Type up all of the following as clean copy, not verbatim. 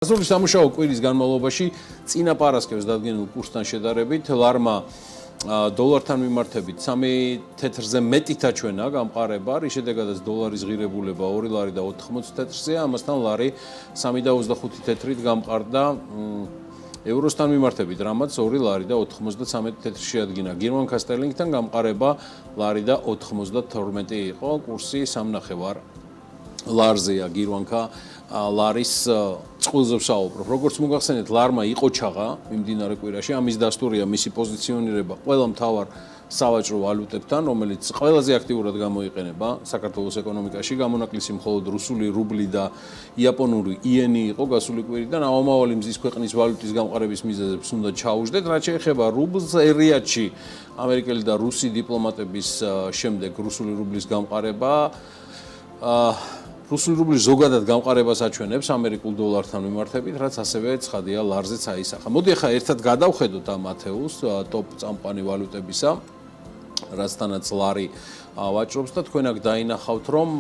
ასული სამუშაო კვირის განმავლობაში წინა პარასკევს დადგენილ კურსთან შედარებით ლარმა დოლართან მიმართებით 3 თეთრზე მეტით აჩვენა გამყარება, რის შედეგადაც დოლარის ღირებულება 2 ლარი და 80 თეთრზეა, ამასთან ლარი 3.25 თეთრით გამყარდა ევროსთან მიმართებით, რამაც 2 ლარი და 93 თეთრი შეადგინა. გერმანკა სტერლინგთან გამყარება ლარი და 92 იყო, კურსი 3.5 ლარზეა გერმანკა ლარის წყვილზე ვსაუბრობ. როგორც მოგახსენეთ, ლარმა იყო ჩაღა მიმდინარე კვირაში, ამის დასტურია მისი პოზიციონირება ყველა მთავარ სავაჭრო ვალუტებთან, რომელიც ყველაზე აქტიურად გამოიყენება საქართველოს ეკონომიკაში. გამონაკლისი მხოლოდ რუსული რუბლი და იაპონური იენი იყო გასული კვირიდან. ამავალი მზის ქვეყნის ვალუტის გამყარების მიზეზებს უნდა ჩაუждეთ. რაც შეეხება რუბლს, რიადში ამერიკელი და რუსი დიპლომატების შემდეგ რუსული რუბლის გამყარება რუსული რუბლის ზოგადად გამყარებას აჩვენებს ამერიკულ დოლართან მიმართებით, რაც ასევე ცხადია ლარზეც აისახა. მოდი ახლა ერთად გადავხედოთ ამ ათეულს ტოპ წამყვანი ვალუტებისა, რაცთანაც ლარი ვაჭრობს და თქვენ აქ დაინახავთ, რომ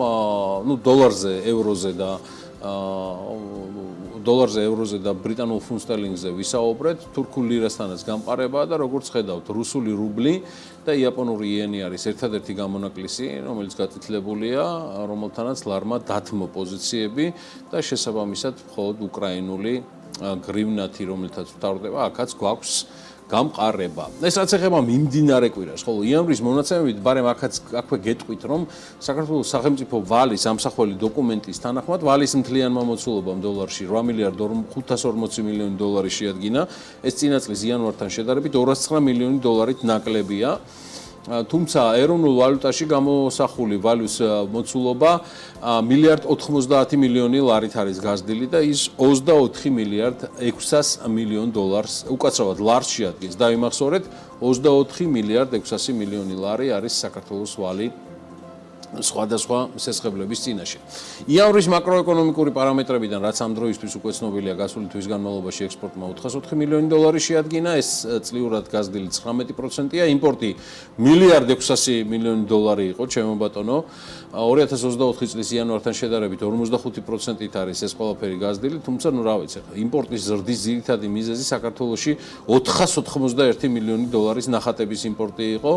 დოლარზე, ევროზე და ბრიტანულ ფუნტ სტერლინგზე ვისაუბრეთ, თურქულ ლირასთანაც გამყარებაა და როგორც ხედავთ, რუსული რუბლი და იაპონური იენი არის ერთადერთი გამონაკლისი, რომელიც გაწითლებულია, რომელთანაც ლარმა დათმო პოზიციები და შესაბამისად მხოლოდ უკრაინული გრივნათი, რომელთაც ვთავრდება, აქაც გვაქვს გამყარება. ეს რაც ეხება მიმდინარე კვირას, ხოლო იამბრის მონაცემებით, ბარემ აქვე გეტყვით, რომ საქართველოს სახელმწიფო ვალის ამსახველი დოკუმენტის თანახმად, ვალის მთლიანმა მოცულობამ დოლარში 8 მილიარდ 540 მილიონი დოლარი შეადგინა. ეს წინა წლის იანვართან შედარებით 209 მილიონი დოლარით ნაკლებია. თუმცა ეროვნულ ვალუტაში გამოსახული ვალის მოცულობა 1 მილიარდ 90 მილიონი ლარით არის გაზრდილი და ის 24 მილიარდ 600 მილიონ დოლარს უკაცრავად ლარს შეადგენს. დავიმახსოვრეთ, 24 მილიარდ 600 მილიონი ლარი არის საქართველოს ვალი სხვადასხვა სესხებლების წინაშე. იამბრის მაკროეკონომიკური პარამეტრებიდან, რაც ამ დროისთვის უკვე ცნობილია, გასული თვის განმავლობაში ექსპორტმა 404 მილიონი დოლარი შეადგინა, ეს წლიურად გაზრდილი 19%-ია, იმპორტი 1 მილიარდ 600 მილიონი დოლარი იყო, ჩემო ბატონო. 2024 წლის იანვართან შედარებით 45%-ით არის ეს ყველაფერი გაზრდილი, თუმცა რა ვიცი, იმპორტის ზრდის ძირითადი მიზეზი საქართველოში 491 მილიონი დოლარის ნახატების იმპორტი იყო,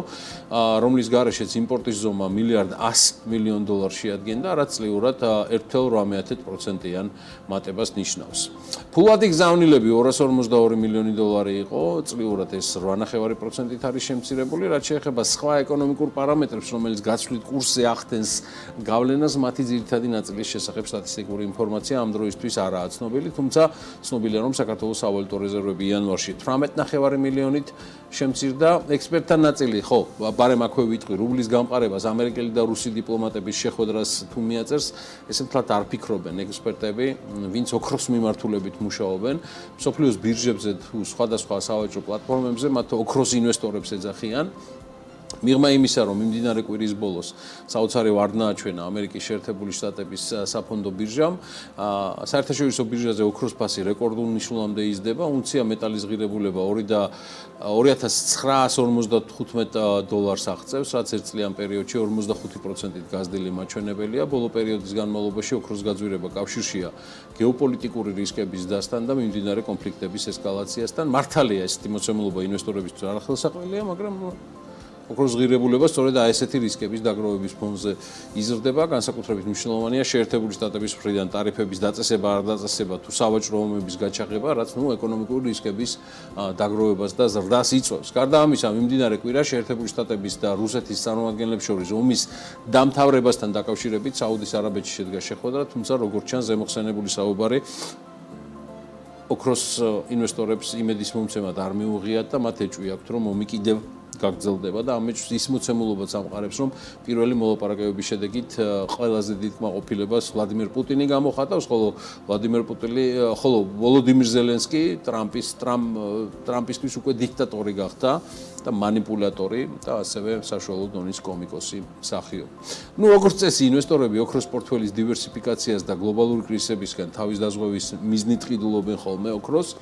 რომლის გარეშეც იმპორტის ზომა 1 მილიარდ 100 მილიონ დოლარს შეადგენდა, რაც წლიურად 1,8%-იან მატებას ნიშნავს. ფულადი გზავნილები 252 მილიონი დოლარი იყო, წლიურად ეს 8.5%-ით არის შემცირებული, რაც შეეხება სხვა ეკონომიკურ პარამეტრებს, რომელიც გაცვლით კურსზე ახდენს გავლენას, მათი ძირითადი ნაწილის შესახებ სტატისტიკური ინფორმაცია ამ დროისთვის არაა ცნობილი, თუმცა ცნობილია, რომ საქართველოს სავალუტო რეზერვები იანვარში 18.5 მილიონით შემცირდა. ექსპერტთა ნაწილი, ხო, ბარემ აქვე ვიტყვი, რუბლის გამყარებას ამერიკელი და რუსი დიპლომატების შეხვედრას თუ მიაწერს, ესე მთლად არ ფიქრობენ ექსპერტები, ვინც ოქროს მიმართულებით მუშაობენ, მსოფლიოს ბირჟებზე თუ სხვადასხვა სავაჭრო პლატფორმებზე, მათ ოქროს ინვესტორებს ეძახიან. მიღმა იმისა, რომ მიმდინარე კვირის ბოლოს საოცარი ვარდნა აჩვენა ამერიკის შეერთებული შტატების საფონდო ბირჟამ, საერთაშორისო ბირჟაზე ოქროს ფასი რეკორდულ ნიშნულამდე იზრდება, უნცია მეტალის ღირებულება 2955 დოლარს აღწევს, რაც ერთ წლიან პერიოდში 45%-ით გაზრდილი მაჩვენებელია. ბოლო პერიოდის განმავლობაში ოქროს გაძვირება კავშირშია გეოპოლიტიკური რისკების დასთან და მიმდინარე კონფლიქტების ესკალაციასთან. მართალია ესეთი მოცემულობა ინვესტორებისთვის არახელსაყრელია, მაგრამ ოქროს ღირებულება სწორედ ესეთი რისკების დაგროვების ფონზე იზრდება, განსაკუთრებით მნიშვნელოვანია შეერთებული შტატების მხრიდან ტარიფების დაწესება, არ დაწესება თუ სავაჭრო ომების გაჩაღება, რაც ეკონომიკური რისკების დაგროვებას და ზრდას იწვევს. გარდა ამისა, მიმდინარე კვირაში შეერთებული შტატების და რუსეთის წარმომადგენლებს შორის ომის დამთავრებასთან დაკავშირებით საუდის არაბეთში შედგა შეხვედრა, თუმცა როგორც ჩანს, ზემოხსენებული საუბარი ოქროს ინვესტორებს იმედის მომცემად არ მიუღიათ და მათ ეჭვი აქვთ, რომ ომი კიდევ გაგრძელდება და ამით ის მოცემულობაც ამყარებს, რომ პირველი მოლაპარაკებების შედეგით ყველაზე დიდ კმაყოფილებას ვლადიმერ პუტინი გამოხატავს, ხოლო ვოლოდიმირ ზელენსკი ტრამპისთვის უკვე დიქტატორი გახდა და манипуляტორი და ასევე საშუალო დონის კომიკოსი მსახიობი. როგორც წესი, ინვესტორები ოქროს პორტფელის დივერსიფიკაციას და გლობალური კრიზისებისგან თავის დაზღვევის მიზნით ყიდულობენ ხოლმე ოქროს.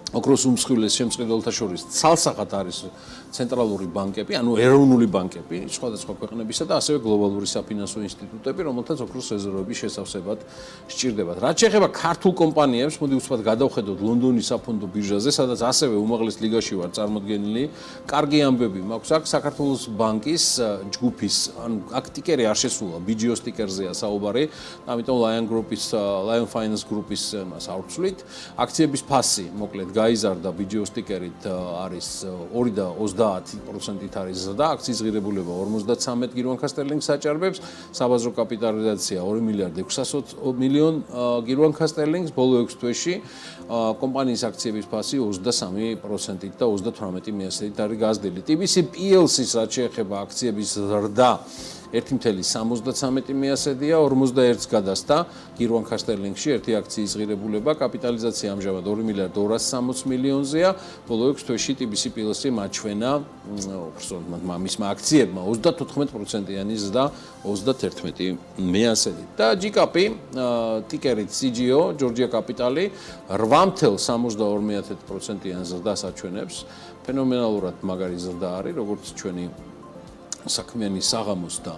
ოქროს უმსხვილეს შემწყიდველთა შორის ცალსახად არის ცენტრალური ბანკები, ანუ ეროვნული ბანკები, სხვადასხვა ქვეყნებისა და ასევე გლობალური საფინანსო ინსტიტუტები, რომელთაც ოქროს რეზერვების შესავსებად სჭირდებათ. რაც შეეხება ქართულ კომპანიებს, მოდი უცბად გადავხედოთ ლონდონის საფონდო ბირჟაზე, სადაც ასევე უმაღლეს ლიგაში ვარ წარმოდგენილი. კარგი ამბები მაქვს აქ საქართველოს ბანკის ჯგუფის, ანუ აქ ტიკერი არ შესულა, BGO-s ტიკერზეა საუბარი, ამიტომ Lion Finance Group-ის მას არ ვცვლით. აქციების ფასი, მოკლედ გაიზარდა BGO-s ტიკერით არის 2.30%-ით არის ზრდა, აქციის ღირებულება 53 გირვანქა სტერლინგს აჭარბებს, საბაზრო კაპიტალიზაცია 2 მილიარდ 600 მილიონ გირვანქა სტერლინგს, ბოლო 6 თვეში კომპანიის აქციების ფასი 23%-ით და 38%-ით არის გაზრდილი. TBC PLC-ს რაც შეეხება აქციების ზრდა 1.73%-ია, 41-ს გადასცა გირვანქა სტერლინგში ერთი აქციის ღირებულება, კაპიტალიზაცია ამჟამად 2 მილიარდ 260 მილიონზეა, ბოლო 6 თვეში TBC PLC მაჩვენა მისმა აქციებმა 34%-იანი ზრდა 31%-ით. და GCAP ტიკერით CGO, Georgia Capital 8.72%-იან ზრდას აჩვენებს. ფენომენალურად მაგარი ზრდა არის, როგორც ჩვენი საქმიანი საღამოს და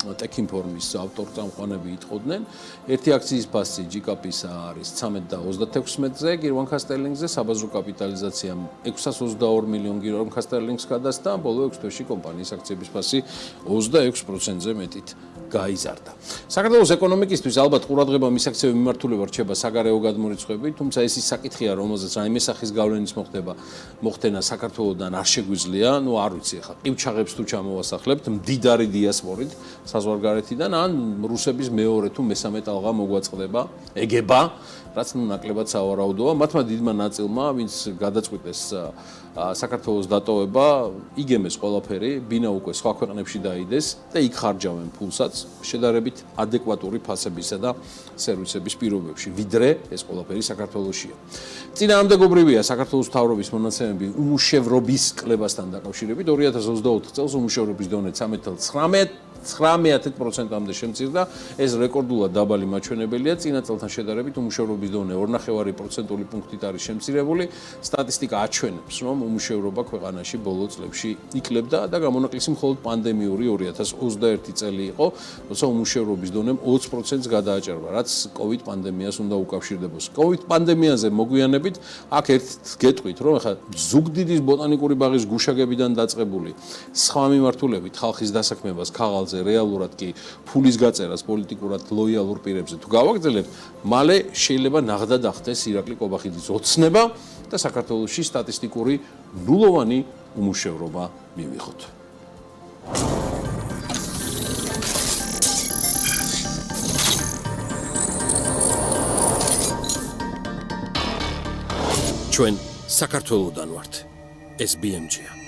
ტექინფორმის ავტორწამყვანები იტყოდნენ. ერთი აქციის ფასი GCAP-ის არის 13.36-ზე გირვანქა სტერლინგზე, საბაზრო კაპიტალიზაცია 622 მილიონ გირვანქა სტერლინგს გადასცა, ბოლო 6 თვეში კომპანიის აქციების ფასი 26%-ზე მეტით გაიზარდა. საქართველოს ეკონომიკისთვის ალბათ ყურადღება მისაქცევი მიმართულება რჩება საგარეო გადმორიცხვები, თუმცა ეს ის საკითხია, რომელზეც რაიმე სახის გავლენის მოხდენა საქართველოსთან არ შეგვიძლია, არ ვიცი ახლა ყივჩაღებს თუ ჩამოვასახლებთ მდიდარი დიასპორით საზღვარგარეთიდან, ან რუსების მეორე თუ მესამე ტალღა მოგვაწყდება, ეგება, რაც ნაკლებად სავარაუდოა, მათმა დიდმა ნაწილმა, ვინც გადაწყვიტეს საქართველოს დატოვება, იგემეს ყველაფერი, ბინა უკვე სხვა ქვეყნებში დაიდეს და იქ ხარჯავენ ფულსაც შედარებით ადეკვატური ფასებისა და სერვისების პირობებში, ვიდრე ეს ყველაფერი საქართველოსშია. წინააღმდეგობრივია საქართველოს მთავრობის მონაცემები უმუშევრობის კლებასთან დაკავშირებით. 2024 წელს უმუშევრობის დონე 13.9%-მდე შემცირდა, ეს რეკორდულად დაბალი მაჩვენებელია, წინა წელთან შედარებით უმუშევრობის დონე 2.5%-ული პუნქტით არის შემცირებული. სტატისტიკა აჩვენებს, რომ უმუშევრობა ქვეყანაში ბოლო წლებში იქლებდა და გამონაკლისი მხოლოდ პანდემიური 2021 წელი იყო, როცა უმუშევრობის დონემ 20%-ს გადააჭარბა, რაც COVID პანდემიას უნდა უკავშირდებოს. COVID პანდემიაზე მოგვიანებით აქ ერთ გეტყვით, რომ ახლა ზუგდიდის ბოტანიკური ბაღის გუშაგებიდან დაწყებული სხვა მიმართულებით ხალხის დასაქმებას ქაღალზე რეალურად კი ფულის გაწერას პოლიტიკურად ლოიალურ პირებზე თუ გავაგრძელებთ, მალე შეიძლება ნაღდად ახდეს ირაკლი კობახიძის ოცნება და საქართველოში სტატისტიკური ნულოვანი უმუშევრობა მივიღოთ. ჩვენ საქართველოდან ვართ. ეს BMG-ა.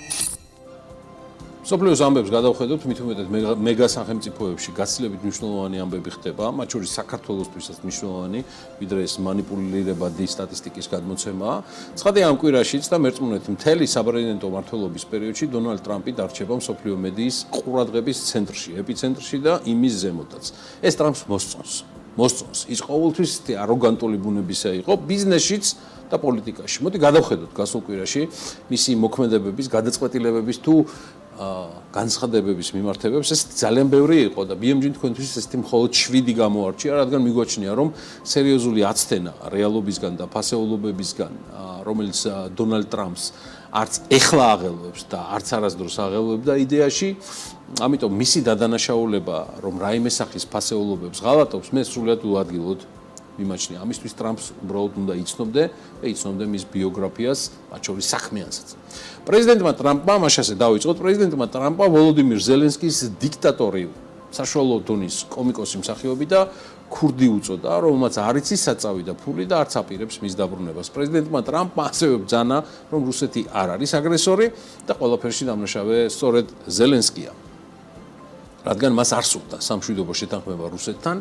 სოფლიოს ამბებს გადავხედოთ, მით უმეტად მეგა სახელმწიფოებში გაცილებით მნიშვნელოვანი ამბები ხდება, მათ შორის საქართველოსთვისაც მნიშვნელოვანი, ვიდრე ეს манипулირებადი სტატისტიკის გადმოცემაა. ცხადია ამ კვირაშიც და მერწმუნეთ მთელი საპრეზიდენტო მმართველობის პერიოდში დონალდ ტრამპი დარჩება მსოფლიო მედიის ყურადღების ცენტრში, ეპიცენტრში და იმის ზემოდაც. ეს ტრამპს მოსწონს. ის ყოველთვის აროგანტული ბუნებისა იყო ბიზნესშიც და პოლიტიკაში. მოდი გადავხედოთ გასულ კვირაში მისი მოქმედებების, გადაწყვეტილებების თუ განცხადებების მიმართებებს, ეს ძალიან ბევრი იყო და BMG თქვენთვის ეს მხოლოდ 7 გამოარჩია, რადგან მიგვაჩნია, რომ სერიოზული აცდენა რეალობისგან და ფასეულობებისგან, რომელიც დონალდ ტრამპს არც ეხლა აღელვებს და არც არასდროს აღელვებდა იდეაში, ამიტომ მისი დადანაშაულება, რომ რაიმე სახის ფასეულობებს ღალატობს, მე სრულად უადგილოდ მიმაჩნია. ამისთვის ტრამპს უბრალოდ უნდა იცნობდე და იცნობდე მის ბიოგრაფიას, მათ შორის საქმიანსაც. პრეზიდენტმა ტრამპმა, მაშასე დავიწყოთ, პრეზიდენტმა ტრამპმა ვოლოდიმირ ზელენსკის დიქტატორი, საშუალო დონის კომიკოსი მსახიობი და ქურდი უწოდა, რომელმაც არ იცის საწავი და ფული და არც აპირებს მის დაბრუნებას. პრეზიდენტმა ტრამპმა ასევე ბრძანა, რომ რუსეთი არ არის აგრესორი და ყველაფერში დამნაშავე სწორედ ზელენსკია. რადგან მას არ სურდა სამშვიდობო შეთანხმება რუსეთთან,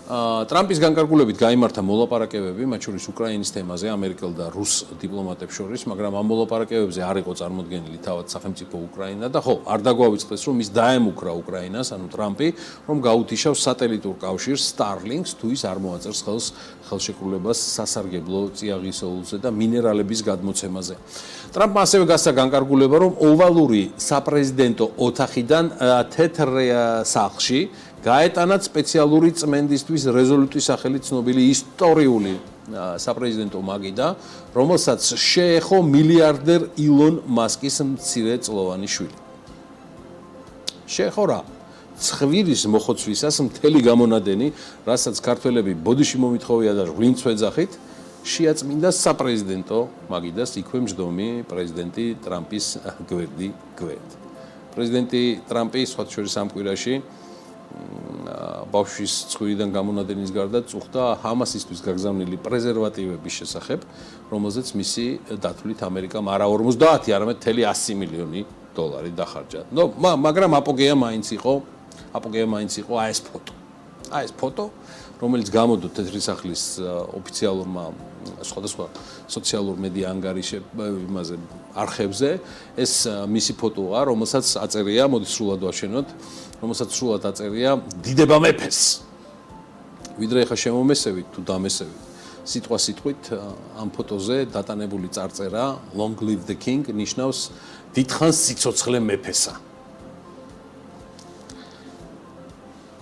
ტრამპის განკარგულებით გაიმართა მოლაპარაკებები, მათ შორის უკრაინის თემაზე, ამერიკელ და რუს დიპლომატებს შორის, მაგრამ ამ მოლაპარაკებებზე არ იყო წარმოდგენილი თავად სახელმწიფო უკრაინა და ხო, არ დაგვავიწყდეს, რომ ის დაემუქრა უკრაინას, ანუ ტრამპი, რომ გაუთიშავს სატელიტურ კავშირს Starlink-ს, თუ ის არ მოაწერს ხელს ხელშეკრულებას სასარგებლო წიაღისეულზე და მინერალების გადმოცემაზე. ტრამპმა ასევე გასცა განკარგულება, რომ ოვალური საპრეზიდენტო ოთახიდან თეთრ სახლში გაეტანა სპეციალური წმენდისთვის რეზოლუტის სახელით ცნობილი ისტორიული საპრეზიდენტო მაგიდა, რომელსაც შეეხო მილიარდერ ილონ მასკის მცირეწლოვანი შვილი. შეეხო რა? ცხვირის მოხოცვისას მთელი გამონადენი, რასაც ქართველები ბოდიში მომითხოვია და ღვინც ვეძახით, შეაწმინდა საპრეზიდენტო მაგიდას იქვე მჯდომი პრეზიდენტი ტრამპის გვერდი გვერდ. პრეზიდენტი ტრამპი სხვათა შორის ამ კვირაში ბავშვის ცხვირიდან გამონადენის გარდა წუხდა ჰამასისთვის გაგზავნილი პრეზერვატივების შესახებ, რომელზეც მისი დათვლით ამერიკამ არა 50, არამედ მთელი 100 მილიონი დოლარი დახარჯა. მაგრამ აპოგეა მაინც იყო აი ეს ფოტო. აი ეს ფოტო, რომელიც გამოდო თეთრი სახლის ოფიციალურმა სხვადასხვა სოციალურ მედია ანგარიშებზე არხებზე, ეს მისი ფოტოა, რომელსაც აწერია, მოდი სრულად ვაშენოთ, რომელსაც სრულად აწერია დიდება მეფეს. ვიდრე ხა შემომესევით თუ დამესევით. სიტყვა სიტყვით ამ ფოტოზე დატანებული წარწერა Long live the king ნიშნავს დიდხანს სიცოცხლე მეფესა.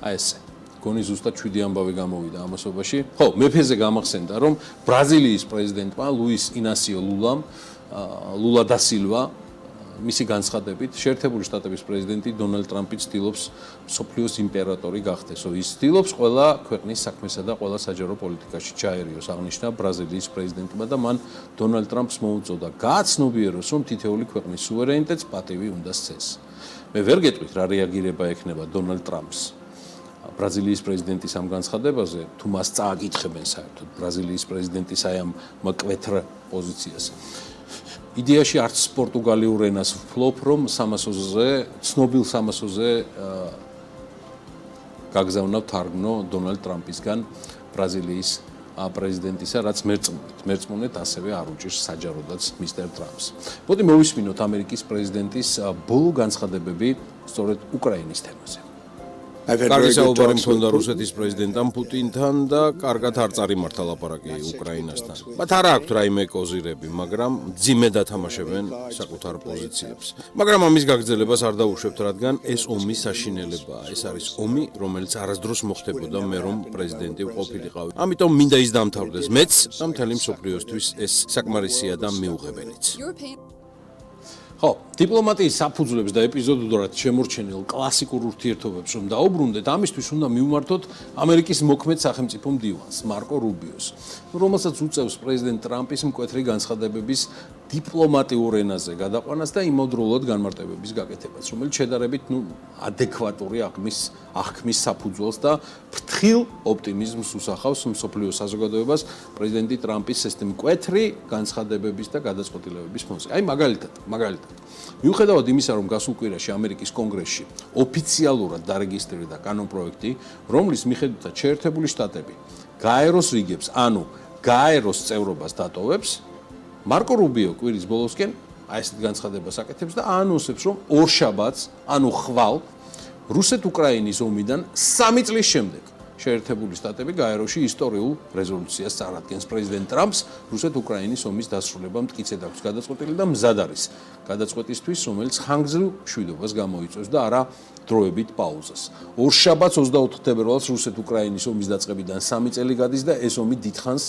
აი ესე. გონი ზუსტად 7 ამბავი გამოვიდა ამასობაში. ხო, მეფეზე გამახსენდა, რომ ბრაზილიის პრეზიდენტმა ლუის ინასიო ლულა და სილვა მისი განცხადებით, შეერთებული შტატების პრეზიდენტი დონალდ ტრამპი ცდილობს მსოფლიოს იმპერატორი გახდეს. ის ცდილობს ყველა ქვეყნის საქმესა და ყველა საჯარო პოლიტიკაში ჩაერიოს, აღნიშნა ბრაზილიის პრეზიდენტმა და მან დონალდ ტრამპს მოუწოდა გააცნობიეროს, რომ თითეული ქვეყნის სუვერენიტეტს პატივი უნდა სცეს. მე ვერ გეტყვით, რა რეაგირება ექნება დონალდ ტრამპს. ბრაზილიის პრეზიდენტის ამ განცხადებაზე, თუ მას წააკითხებენ საერთოდ ბრაზილიის პრეზიდენტის აი ამ მკვეთრ პოზიციას. იდეაში არც პორტუგალიურ ენას ვფლობ, რომ ცნობილ სამასოზე გაგზავნა თარგმნო დონალდ ტრამპისგან ბრაზილიის პრეზიდენტისა, რაც მერწმუნეთ ასევე არ უჭირს საჯაროდაც მისტერ ტრამპს. მოდი მოვისმინოთ ამერიკის პრეზიდენტის ბოლო განცხადებები სწორედ უკრაინის თემაზე. კარგი საუბარი მქონდა რუსეთის პრეზიდენტთან პუტინთან და კარგად არ წარიმართა ლაპარაკი უკრაინასთან. მათ არ აქვთ რაიმე კოზირები, მაგრამ ძიმე დათამაშებენ საკუთარ პოზიციებს. მაგრამ ამის გაგრძელებას არ დაუშვებთ, რადგან ეს ომი საშინელებაა. ეს არის ომი, რომელიც არასდროს მოხდებოდა მე რომ პრეზიდენტი ვყოფილიყავი. ამიტომ მინდა ის დამთავრდეს მეც და მთელი მსოფლიოსთვის ეს საკმარისია და მიუღებელიც. ხო, დიპლომატიის საფუძვლებს და ეპიზოდურად შემორჩენილ კლასიკურ ურთიერთობებს რომ დაუბრუნდეთ, ამისთვის უნდა მივმართოთ ამერიკის მოქმედ სახელმწიფო მდივანს, მარკო რუბიოს, რომელსაც უწევს პრეზიდენტ ტრამპის მკვეთრი განცხადებების დიპლომატიურ ენაზე გადაყვანას და იმავდროულად განმარტებების გაკეთებას, რომელიც შედარებით ადეკვატური აღქმის საფუძველს და ფრთხილ ოპტიმიზმს usახავს მსოფლიო საზოგადოებას პრეზიდენტი ტრამპის ეს მკვეთრი განცხადებების და გადაწყვეტილებების ფონზე. აი მაგალითად მიუხედავად იმისა, რომ გასულ კვირაში ამერიკის კონგრესში ოფიციალურად დარეგისტრირდა კანონპროექტი, რომლის მიხედვითაც შეერთებული შტატები გაეროს რიგებს, ანუ გაეროს წევრობას დატოვებს, მარკო რუბიო კვირის ბოლოსკენ აი ესეთ განცხადებას აკეთებს და აანონსებს, რომ ორშაბათს, ანუ ხვალ, რუსეთ-უკრაინის ომიდან 3 წლის შემდეგ შეერთებული შტატები გაეროში ისტორიულ რეზოლუციას წარადგენს. პრეზიდენტ ტრამპს რუსეთ-უკრაინის ომის დასრულება მტკიცედ აქვს გადაწყვეტილი და მზად არის გადაწყვეტისთვის, რომელიც ხანგრძლივ მშვიდობას გამოიწვევს და არა დროებით პაუზას. ორშაბათს 24 თებერვალს რუსეთ-უკრაინის ომის დაწყებიდან 3 წელი გადის და ეს ომი დიდხანს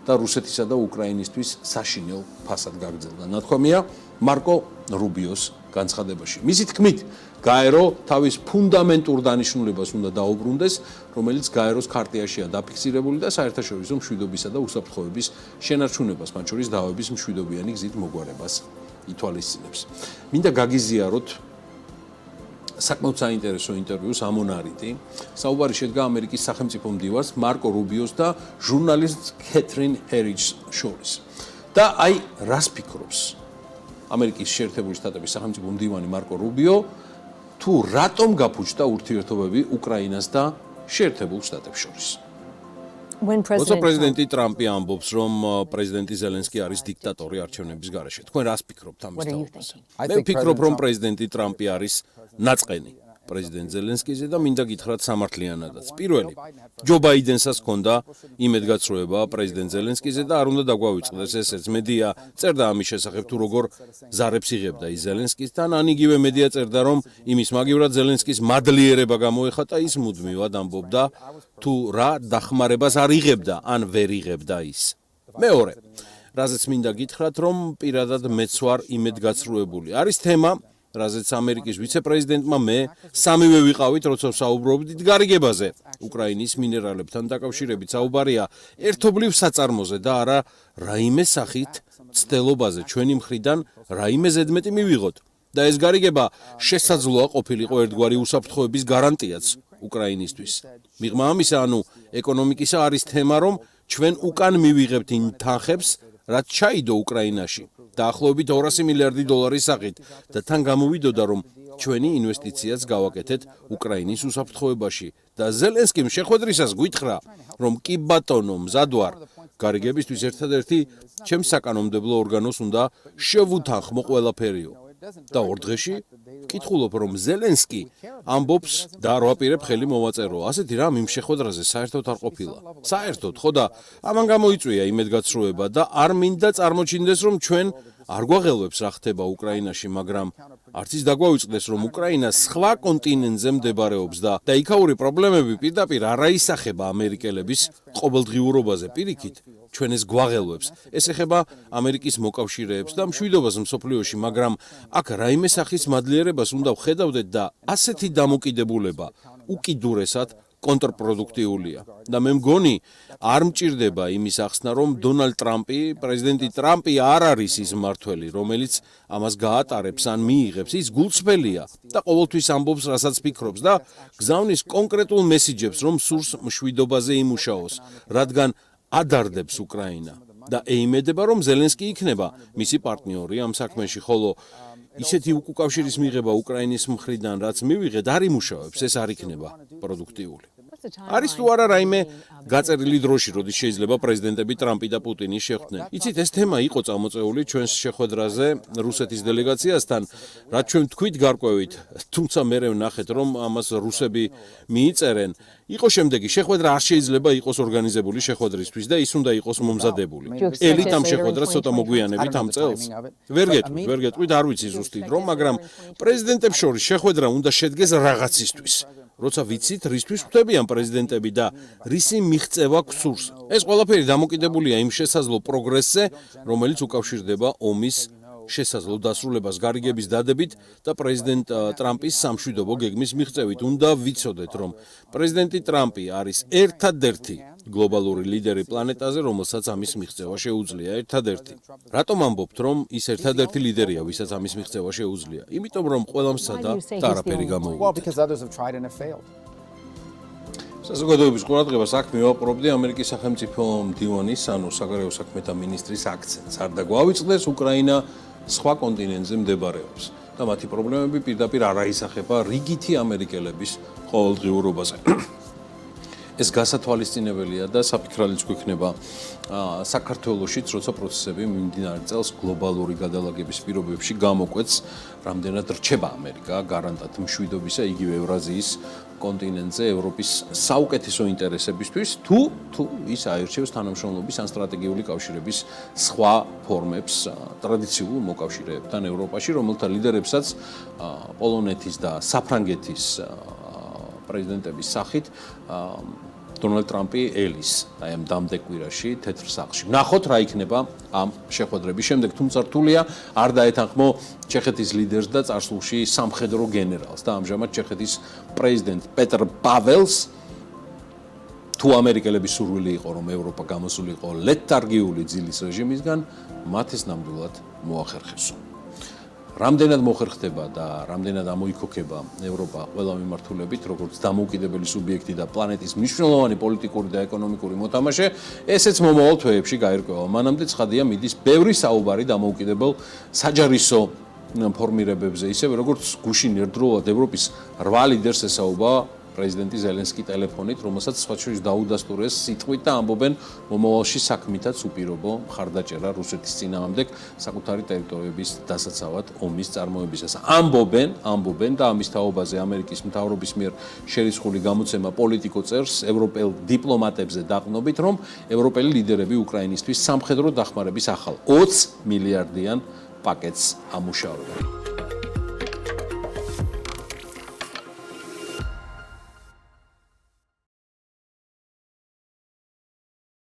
და რუსეთისა და უკრაინისთვის საშინელ ფასად გაგრძელდა. ნათქვამია მარკო რუბიოს განცხადებაში. მისი თქმით, გაერო თავის ფუნდამენტურ დანიშნულებას უნდა დაუბრუნდეს, რომელიც გაეროს ქარტიაშია დაფიქსირებული და საერთაშორისო მშვიდობისა და უსაფრთხოების შენარჩუნებას, მათ შორის დავების მშვიდობიანი გზით მოგვარებას ითვალისწინებს. მინდა გაგიზიაროთ საკმაოდ საინტერესო ინტერვიუს ამონარიტი. საუბარი შედგა ამერიკის სახელმწიფო მდივანს მარკო რუბიოს და ჟურნალისტ კეთრინ ჰერიჯს შორის. და აი რას ფიქრობს ამერიკის შეერთებული შტატების სახელმწიფო მდივანი მარკო რუბიო თუ რატომ გაფუჭდა ურთიერთობები უკრაინას და შეერთებულ შტატებს შორის. როცა პრეზიდენტი ტრამპი ამბობს, რომ პრეზიდენტი ზელენსკი არის დიქტატორი არჩევნების გარეშე, თქვენ რას ფიქრობთ ამის თაობაზე? მე ვფიქრობ, რომ პრეზიდენტი ტრამპი არის ნაწყენი პრეზიდენტ ზელენსკიზე და მინდა გითხრათ სამართლიანადაც. პირველი, ჯო ბაიდენსაც ჰქონდა იმედგაცრუება პრეზიდენტ ზელენსკიზე და არ უნდა დაგვავიწყდეს ესეც. მედია წერდა ამის შესახებ, თუ როგორ ზარებს იღებდა ის ზელენსკისთან, ან იგივე მედია წერდა, რომ იმის მაგივრად ზელენსკის მადლიერება გამოეხატა, ის მუდმივად ამბობდა, თუ რა დახმარებას არ იღებდა, ან ვერ იღებდა ის. მეორე, რაზეც მინდა გითხრათ, რომ პირადად მეც ვარ იმედგაცრუებული. არის თემა, რაზეც ამერიკის ვიცე-პრეზიდენტმა მე სამივე ვიყავით, როცა საუბრობდით გარიგებაზე. უკრაინის მინერალებთან დაკავშირებით საუბარია ერთობლივ საწარმოზე და არა რაიმე სახით ცდელობაზე ჩვენი მხრიდან რაიმე ზედმეტი მივიღოთ. და ეს გარიგება შესაძლოა ყოფილიყო ერთგვარი უსაფრთხოების გარანტიაც უკრაინისთვის. მიღმა ამისა, ანუ ეკონომიკისა არის თემა, რომ ჩვენ უკან მივიღებთ იმ თანხებს, რაც ჩაიდო უკრაინაში. დაახლოებით 200 მილიარდი დოლარის სახით და თან გამოვიდოდა, რომ ჩვენი ინვესტიციაც გავაკეთეთ უკრაინის უსაფრთხოებაში და ზელენსკიმ შეხვედრისას გითხრა, რომ კი ბატონო, მზად ვარ. გარიგებისთვის ერთადერთი ჩემს საკანონმდებლო ორგანოს უნდა შევუთანხმო ყველაფერიო. და ორ დღეში ვკითხულობ, რომ ზელენსკი ამბობს და არ ვაპირებ ხელი მოვაწერო. ასეთი რამ იმ შეხვედრაზე საერთოდ არ ყოფილა. საერთოდ, ხო და ამან გამოიწვია იმედგაცრუება და არ მინდა წარმოჩინდეს, რომ ჩვენ არ გვაღელვებს რა ხდება უკრაინაში, მაგრამ არც ის დაგვავიწყდეს, რომ უკრაინა სხვა კონტინენტზე მდებარეობს და იქაური პრობლემები პირდაპირ არ აისახება ამერიკელების ყოველდღიურობაზე. პირიქით, ჩვენ ეს გვაღელვებს. ეს ეხება ამერიკის მოკავშირეებს და მშვიდობას მსოფლიოში, მაგრამ აქ რაიმე სახის მადლიერებას უნდა ვხედავდეთ და ასეთი დამოკიდებულება უკიდურესად კონტრპროდუქტიულია. და მე მგონი, არ მჭირდება იმის ახსნა, რომ დონალდ ტრამპი, პრეზიდენტი ტრამპი არ არის ის მმართველი, რომელიც ამას გაატარებს ან მიიღებს. ის გულწრფელია და ყოველთვის ამბობს, რასაც ფიქრობს და გზავნის კონკრეტულ მესიჯებს, რომ სურს მშვიდობაზე იმუშაოს, რადგან ადარდებს უკრაინა და ეიმედება, რომ ზელენსკი იქნება მისი პარტნიორი ამ საქმეში, ხოლო ისეთი უკავშირის მიღება უკრაინის მხრიდან, რაც მივიღეთ, არ იმუშავებს, ეს არ იქნება პროდუქტიული. არის თუ არა რაიმე გაწერილი დროში, როდის შეიძლება პრეზიდენტები ტრამპი და პუტინი შეხვდნენ. იცით, ეს თემა იყო წამოწეული ჩვენს შეხვედრაზე რუსეთის დელეგაციასთან, რაც ჩვენ თქვით გარკვევით, თუმცა მერე ვნახეთ, რომ ამას რუსები მიიწერენ. იყო შემდეგი შეხვედრა არ შეიძლება იყოს ორგანიზებული შეხვედრისთვის და ის უნდა იყოს მომზადებული. ელით ამ შეხვედრას ცოტა მოგვიანებით ამ წელს. ვერ გეტყვით, არ ვიცი ზუსტი დრო, მაგრამ პრეზიდენტებს შორის შეხვედრა უნდა შედგეს რაღაცისთვის. როცა ვიცით, რისთვის ხვდებიან პრეზიდენტები და რისი მიღწევა გსურს. ეს ყველაფერი დამოკიდებულია იმ შესაძლო პროგრესზე, რომელიც უკავშირდება ომის შესაძლო დასრულებას გარიგების დადებით და პრეზიდენტ ტრამპის სამშვიდობო გეგმის მიღწევით. უნდა ვიცოდეთ, რომ პრეზიდენტი ტრამპი არის ერთადერთი გლობალური ლიდერი პლანეტაზე, რომელსაც ამის მიღწევა შეუძლია. ერთადერთი. რატომ ამბობთ, რომ ის ერთადერთი ლიდერია, ვისაც ამის მიღწევა შეუძლია? იმიტომ, რომ ყველამ სცადა და არაფერი გამოუვიდა. საზოგადოების ყურადღებას აქ მივაპყრობდი ამერიკის სახელმწიფო მდივანის, ანუ საგარეო საქმეთა მინისტრის აქცენტს. არ დაგვავიწყდეს, უკრაინა სხვა კონტინენტზე მდებარეობს და მათი პრობლემები პირდაპირ არ აისახება რიგითი ამერიკელების ყოველდღიურობაზე. ეს გასათვალისწინებელია და საფიქრალიც გვექნება საქართველოშიც, როცა პროცესები მიმდინარე წელს გლობალური გადალაგების პირობებში გამოკვეთს, რამდენად რჩება ამერიკა გარანტად მშვიდობისა იგივე ევრაზიის კონტინენტზე ევროპის საუკეთესო ინტერესებისთვის, თუ ის აირჩევს თანამშრომლობის ან სტრატეგიული კავშირების სხვა ფორმებს ტრადიციულ მოკავშირეებთან ევროპაში, რომელთა ლიდერებსაც პოლონეთის და საფრანგეთის პრეზიდენტების სახით დონალდ ტრამპი ელის აი ამ დამდეგ კვირაში თეთრ სახლში. ნახოთ რა იქნება ამ შეხვედრების შემდეგ, თუმცა რთულია არ დაეთანხმო ჩეხეთის ლიდერს და წარსულში სამხედრო გენერალს და ამჟამად ჩეხეთის პრეზიდენტ პეტრ პაველს თუ ამერიკელების სურვილი იყო, რომ ევროპა გამოსულიყო ლეთარგიული ძილის რეჟიმისგან, მათ ეს ნამდვილად მოახერხესო. რამდენად მოხერხდება და რამდენად ამოიქოქება ევროპა ყველა მიმართულებით, როგორც დამოუკიდებელი სუბიექტი და პლანეტის მნიშვნელოვანი პოლიტიკური და ეკონომიკური მოთამაშე, ესეც მომავალ თვეებში გაირკვევა. მანამდე ცხადია მიდის ბევრი საუბარი დამოუკიდებელ საჯარისო ფორმირებებზე, ისევე როგორც გუშინ ერთდროულად ევროპის 8 ლიდერს ესაუბრა პრეზიდენტი ზელენსკი ტელეფონით, რომელსაც სხვა შორის დაუდასტურეს სიტყვით და ამბობენ მომავალში საქმითაც უპირობო მხარდაჭერა რუსეთის წინააღმდეგ საკუთარი ტერიტორიების დასაცავად ომის წარმოებისას. ამბობენ და ამის თაობაზე ამერიკის მთავრობის მიერ შერისხული გამოცემა პოლიტიკო წერს ევროპელ დიპლომატებზე დაყნობით, რომ ევროპელი ლიდერები უკრაინისთვის სამხედრო დახმარების ახალ 20 მილიარდიან პაკეტს ამუშავებენ.